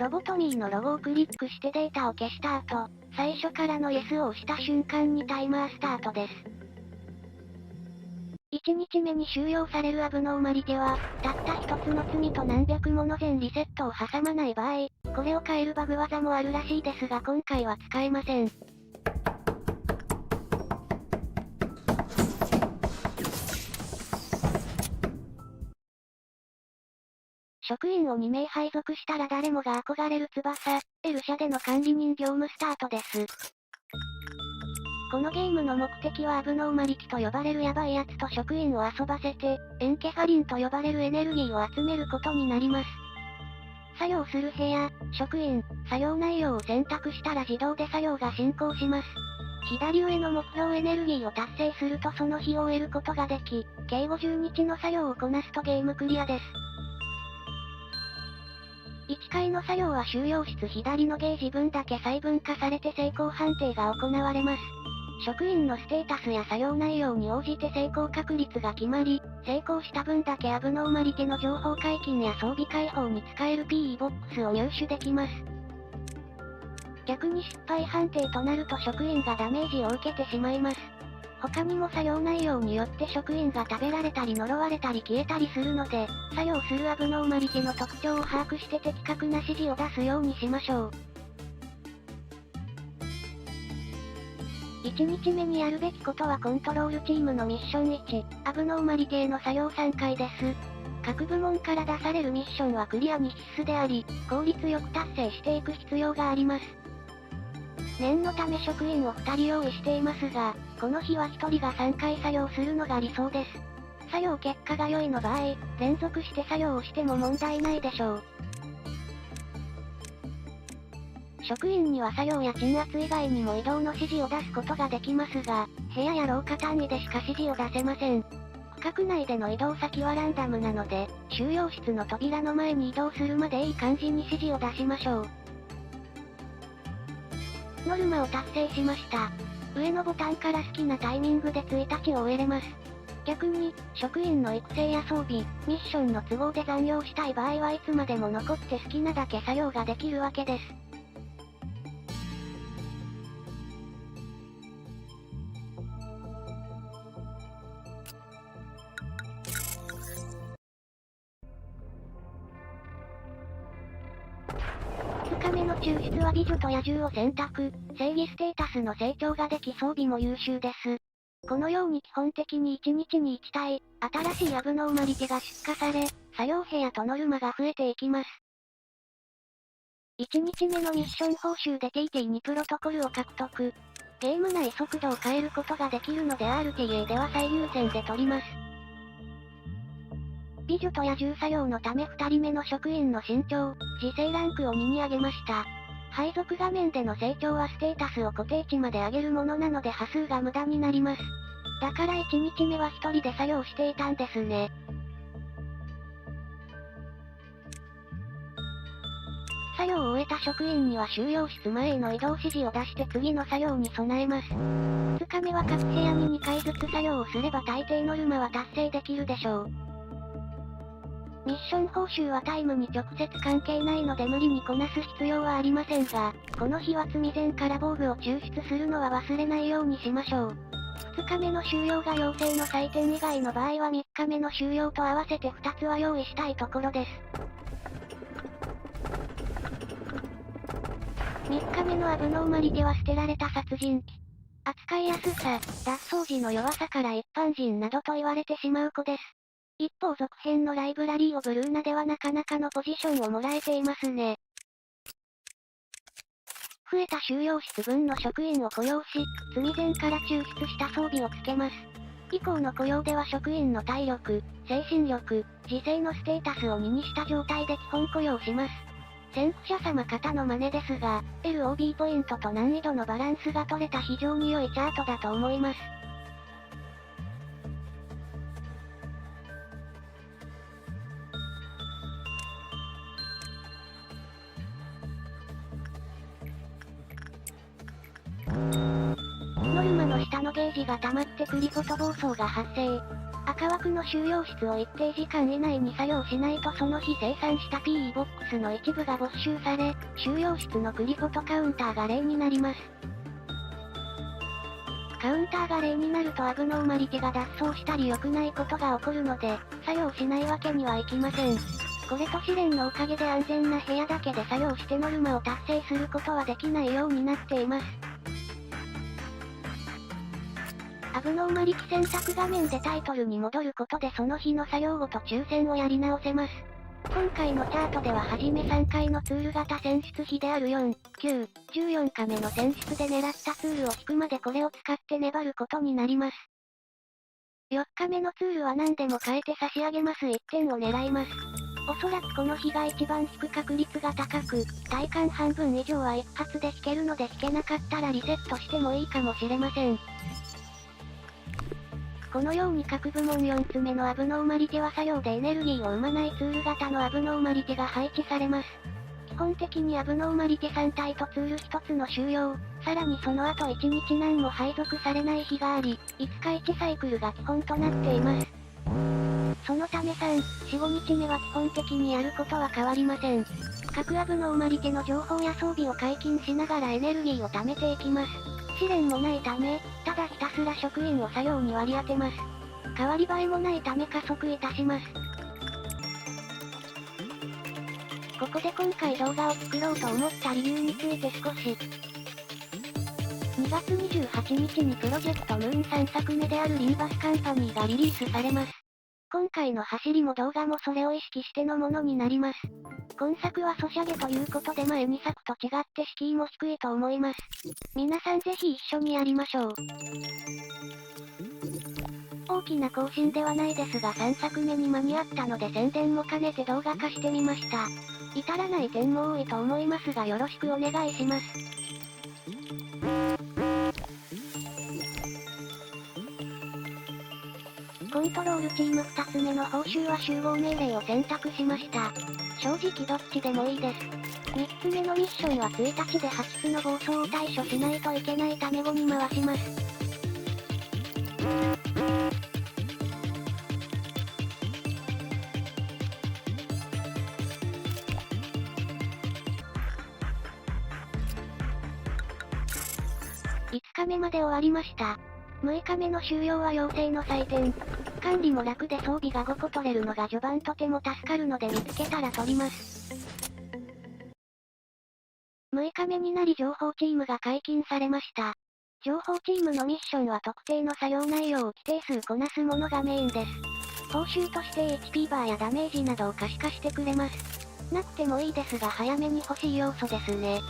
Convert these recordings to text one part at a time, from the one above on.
ロボトミーのロゴをクリックしてデータを消した後、最初からの Yes を押した瞬間にタイマースタートです。1日目に収容されるアブノーマリテは、たった一つの罪と何百もの全リセットを挟まない場合、これを変えるバグ技もあるらしいですが今回は使えません。職員を2名配属したら誰もが憧れる翼、L 社での管理人業務スタートです。このゲームの目的はアブノーマリティと呼ばれるヤバいやつと職員を遊ばせて、エンケファリンと呼ばれるエネルギーを集めることになります。作業する部屋、職員、作業内容を選択したら自動で作業が進行します。左上の目標エネルギーを達成するとその日を終えることができ、計50日の作業をこなすとゲームクリアです。1回の作業は収容室左のゲージ分だけ細分化されて成功判定が行われます。職員のステータスや作業内容に応じて成功確率が決まり、成功した分だけアブノーマリテの情報解禁や装備開放に使える PE ボックスを入手できます。逆に失敗判定となると職員がダメージを受けてしまいます。他にも作業内容によって職員が食べられたり呪われたり消えたりするので、作業するアブノーマリテの特徴を把握して的確な指示を出すようにしましょう。1日目にやるべきことはコントロールチームのミッション1、アブノーマリテの作業3回です。各部門から出されるミッションはクリアに必須であり、効率よく達成していく必要があります。念のため職員を2人用意していますが、この日は1人が3回作業するのが理想です。作業結果が良いの場合、連続して作業をしても問題ないでしょう。職員には作業や鎮圧以外にも移動の指示を出すことができますが、部屋や廊下単位でしか指示を出せません。区画内での移動先はランダムなので、収容室の扉の前に移動するまでいい感じに指示を出しましょう。ノルマを達成しました。上のボタンから好きなタイミングで1日を終えれます。逆に、職員の育成や装備、ミッションの都合で残業したい場合はいつまでも残って好きなだけ作業ができるわけです。2日目の抽出は美女と野獣を選択、正義ステータスの成長ができ装備も優秀です。このように基本的に1日に1体、新しいアブノーマリテが出荷され、作業部屋とノルマが増えていきます。1日目のミッション報酬で TT2 プロトコルを獲得。ゲーム内速度を変えることができるので RTA では最優先で取ります。美女と野獣作業のため2人目の職員の身長、自制ランクを2に上げました。配属画面での成長はステータスを固定値まで上げるものなので波数が無駄になります。だから1日目は1人で作業していたんですね。作業を終えた職員には収容室前への移動指示を出して次の作業に備えます。2日目は各部屋に2回ずつ作業をすれば大抵ノルマは達成できるでしょう。ミッション報酬はタイムに直接関係ないので無理にこなす必要はありませんが、この日は積前から防具を抽出するのは忘れないようにしましょう。2日目の収容が要請の採点以外の場合は3日目の収容と合わせて2つは用意したいところです。3日目のアブノーマリテは捨てられた殺人鬼。扱いやすさ、脱走時の弱さから一般人などと言われてしまう子です。一方続編のライブラリーオブルーナではなかなかのポジションをもらえていますね。増えた収容室分の職員を雇用し、積前から抽出した装備をつけます。以降の雇用では職員の体力、精神力、自制のステータスを2にした状態で基本雇用します。先駆者様方の真似ですが、LOB ポイントと難易度のバランスが取れた非常に良いチャートだと思います。ノルマの下ののゲージが溜まってクリフォト暴走が発生。赤枠の収容室を一定時間以内に作業しないとその日生産した PE ボックスの一部が没収され、収容室のクリフォトカウンターが0になります。カウンターが0になるとアブノーマリティが脱走したり良くないことが起こるので、作業しないわけにはいきません。これと試練のおかげで安全な部屋だけで作業してノルマを達成することはできないようになっています。アブノーマリティ選択画面でタイトルに戻ることでその日の作業ごと抽選をやり直せます。今回のチャートでは初め3回のツール型選出比である4、9、14日目の選出で狙ったツールを引くまでこれを使って粘ることになります。4日目のツールは何でも変えて差し上げます1点を狙います。おそらくこの日が一番引く確率が高く、体感半分以上は一発で引けるので引けなかったらリセットしてもいいかもしれません。このように各部門4つ目のアブノーマリティは作業でエネルギーを生まないツール型のアブノーマリティが配置されます。基本的にアブノーマリティ3体とツール1つの収容、さらにその後1日何も配属されない日があり、5日1サイクルが基本となっています。そのため3、4、5日目は基本的にやることは変わりません。各アブノーマリティの情報や装備を解禁しながらエネルギーを貯めていきます。試練もないため、ただひたすら職員を作業に割り当てます。変わり映えもないため加速いたします。ここで今回動画を作ろうと思った理由について少し。2月28日にプロジェクトムーン3作目であるリンバスカンパニーがリリースされます。今回の走りも動画もそれを意識してのものになります。今作はソシャゲということで前2作と違って敷居も低いと思います。皆さんぜひ一緒にやりましょう。大きな更新ではないですが3作目に間に合ったので宣伝も兼ねて動画化してみました。至らない点も多いと思いますがよろしくお願いします。コントロールチーム2つ目の報酬は集合命令を選択しました。正直どっちでもいいです。3つ目のミッションは1日で8つの暴走を対処しないといけないため5に回します。5日目まで終わりました。6日目の終了は妖精の祭典。管理も楽で装備が5個取れるのが序盤とても助かるので見つけたら取ります。6日目になり情報チームが解禁されました。情報チームのミッションは特定の作業内容を規定数こなすものがメインです。報酬として HP バーやダメージなどを可視化してくれます。なくてもいいですが早めに欲しい要素ですね。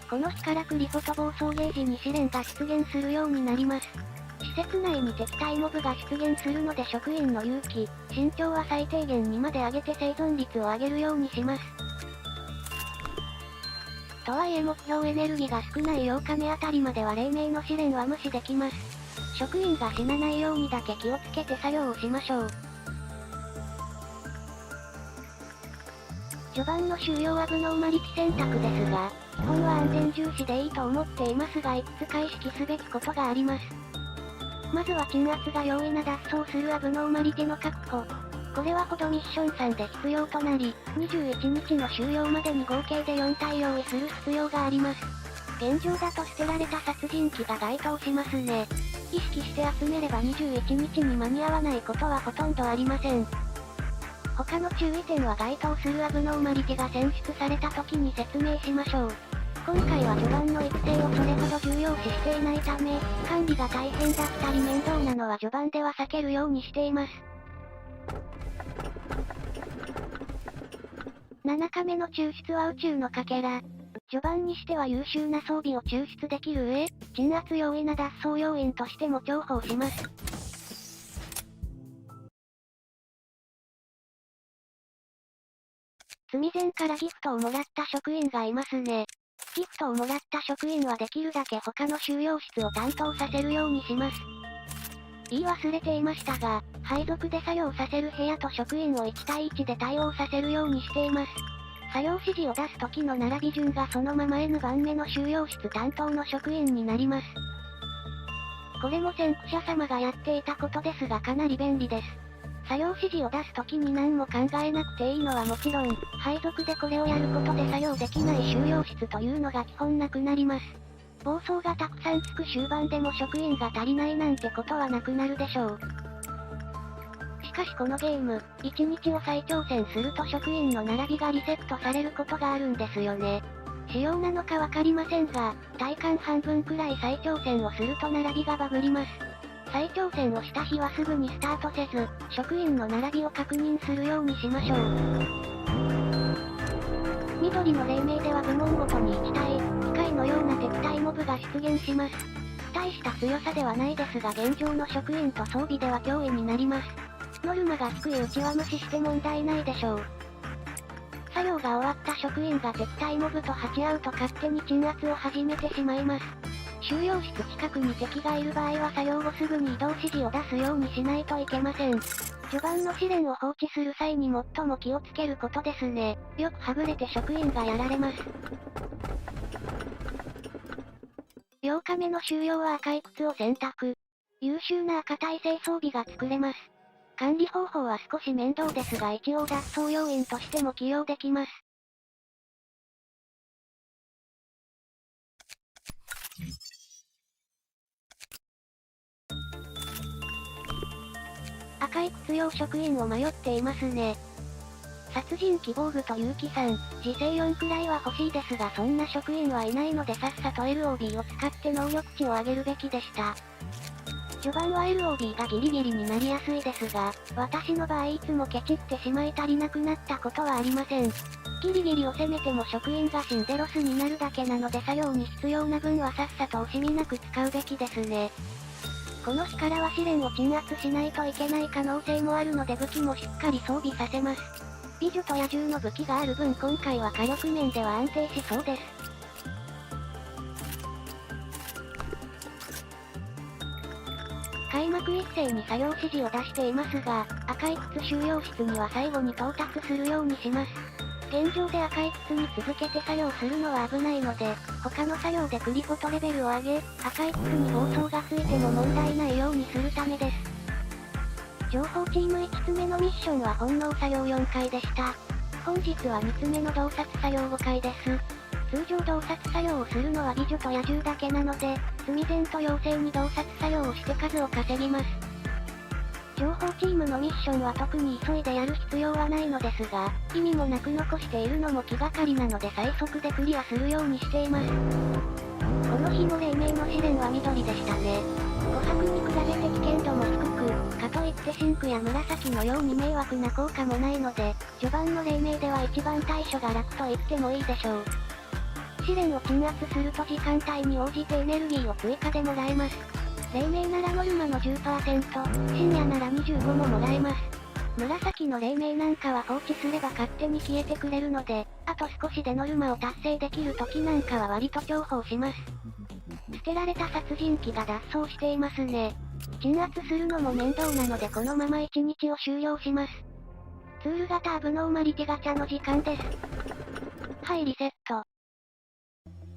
この日からクリフォト暴走ゲージに試練が出現するようになります。施設内に敵対モブが出現するので職員の勇気、身長は最低限にまで上げて生存率を上げるようにします。とはいえ目標エネルギーが少ない8日目あたりまでは黎明の試練は無視できます。職員が死なないようにだけ気をつけて作業をしましょう。序盤の終了アブノーマリティ選択ですが、基本は安全重視でいいと思っていますがいくつか意識すべきことがあります。まずは鎮圧が容易な脱走するアブノーマリティの確保。これはほどミッション3で必要となり、21日の終了までに合計で4体用意する必要があります。現状だと捨てられた殺人鬼が該当しますね。意識して集めれば21日に間に合わないことはほとんどありません。他の注意点は該当するアブノーマリティが選出された時に説明しましょう。今回は序盤の育成をそれほど重要視していないため、管理が大変だったり面倒なのは序盤では避けるようにしています。7日目の抽出は宇宙のかけら。序盤にしては優秀な装備を抽出できる上、鎮圧容易な脱走要員としても重宝します。積前からギフトをもらった職員がいますね。ギフトをもらった職員はできるだけ他の収容室を担当させるようにします。言い忘れていましたが、配属で作業させる部屋と職員を1対1で対応させるようにしています。作業指示を出す時の並び順がそのまま N 番目の収容室担当の職員になります。これも先駆者様がやっていたことですがかなり便利です。作業指示を出す時に何も考えなくていいのはもちろん、配属でこれをやることで作業できない収容室というのが基本なくなります。暴走がたくさんつく終盤でも職員が足りないなんてことはなくなるでしょう。しかしこのゲーム、1日を再挑戦すると職員の並びがリセットされることがあるんですよね。仕様なのかわかりませんが、体感半分くらい再挑戦をすると並びがバグります。再挑戦をした日はすぐにスタートせず、職員の並びを確認するようにしましょう。緑の黎明では部門ごとに1体、機械のような敵対モブが出現します。大した強さではないですが現状の職員と装備では脅威になります。ノルマが低いうちは無視して問題ないでしょう。作業が終わった職員が敵対モブと鉢合うと勝手に鎮圧を始めてしまいます。収容室近くに敵がいる場合は作業後すぐに移動指示を出すようにしないといけません。序盤の試練を放置する際に最も気をつけることですね。よくはぐれて職員がやられます。8日目の終了は赤い靴を選択。優秀な赤耐性装備が作れます。管理方法は少し面倒ですが一応脱走要員としても起用できます。赤い靴用職員を迷っていますね。殺人希望具と結城さん、自制4くらいは欲しいですがそんな職員はいないのでさっさと LOB を使って能力値を上げるべきでした。序盤は LOB がギリギリになりやすいですが、私の場合いつもケチってしまい足りなくなったことはありません。ギリギリを攻めても職員が死んでロスになるだけなので作業に必要な分はさっさと惜しみなく使うべきですね。この日からは試練を鎮圧しないといけない可能性もあるので武器もしっかり装備させます。美女と野獣の武器がある分今回は火力面では安定しそうです。開幕一斉に作業指示を出していますが、赤い靴収容室には最後に到達するようにします。現状で赤い靴に続けて作業するのは危ないので、他の作業でクリフォトレベルを上げ、赤い靴に暴走がついても問題ないようにするためです。情報チーム5つ目のミッションは本能作業4回でした。本日は2つ目の洞察作業5回です。通常洞察作業をするのは美女と野獣だけなので、罪前と妖精に洞察作業をして数を稼ぎます。情報チームのミッションは特に急いでやる必要はないのですが、意味もなく残しているのも気がかりなので最速でクリアするようにしています。この日の黎明の試練は緑でしたね。琥珀に比べて危険度も低く、かといって真紅や紫のように迷惑な効果もないので、序盤の黎明では一番対処が楽と言ってもいいでしょう。試練を鎮圧すると時間帯に応じてエネルギーを追加でもらえます。黎明ならノルマの 10%、深夜なら25ももらえます。紫の黎明なんかは放置すれば勝手に消えてくれるので、あと少しでノルマを達成できる時なんかは割と重宝します。捨てられた殺人鬼が脱走していますね。鎮圧するのも面倒なのでこのまま1日を終了します。ツール型アブノーマリティガチャの時間です。はい、リセット。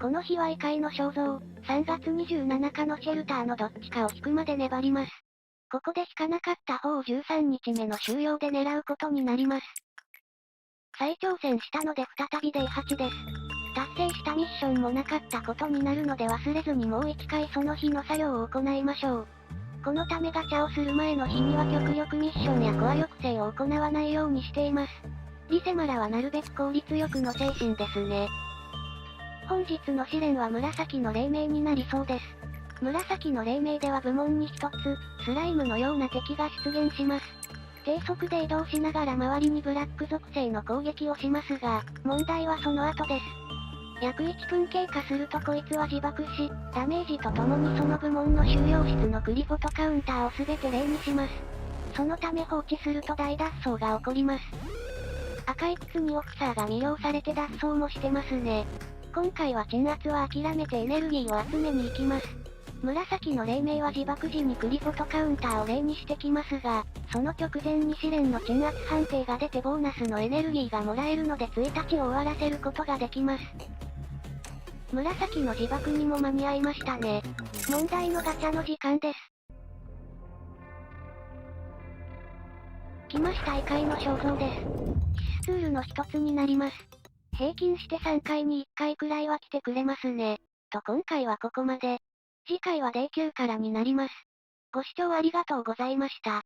この日は異界の肖像、3月27日のシェルターのどっちかを引くまで粘ります。ここで引かなかった方を13日目の終了で狙うことになります。再挑戦したので再びデイ8です。達成したミッションもなかったことになるので忘れずにもう1回その日の作業を行いましょう。このためガチャをする前の日には極力ミッションやコア抑制を行わないようにしています。リセマラはなるべく効率よくの精神ですね。本日の試練は紫の黎明になりそうです。紫の黎明では部門に一つ、スライムのような敵が出現します。低速で移動しながら周りにブラック属性の攻撃をしますが、問題はその後です。約1分経過するとこいつは自爆し、ダメージとともにその部門の収容室のクリフォトカウンターを全て0にします。そのため放置すると大脱走が起こります。赤い靴にオフィサーが魅了されて脱走もしてますね。今回は鎮圧は諦めてエネルギーを集めに行きます。紫の黎明は自爆時にクリフォトカウンターを例にしてきますが、その直前に試練の鎮圧判定が出てボーナスのエネルギーがもらえるので1日を終わらせることができます。紫の自爆にも間に合いましたね。問題のガチャの時間です。来ました異界の肖像です。シスツールの一つになります。平均して3回に1回くらいは来てくれますね。と今回はここまで。次回は D9 からになります。ご視聴ありがとうございました。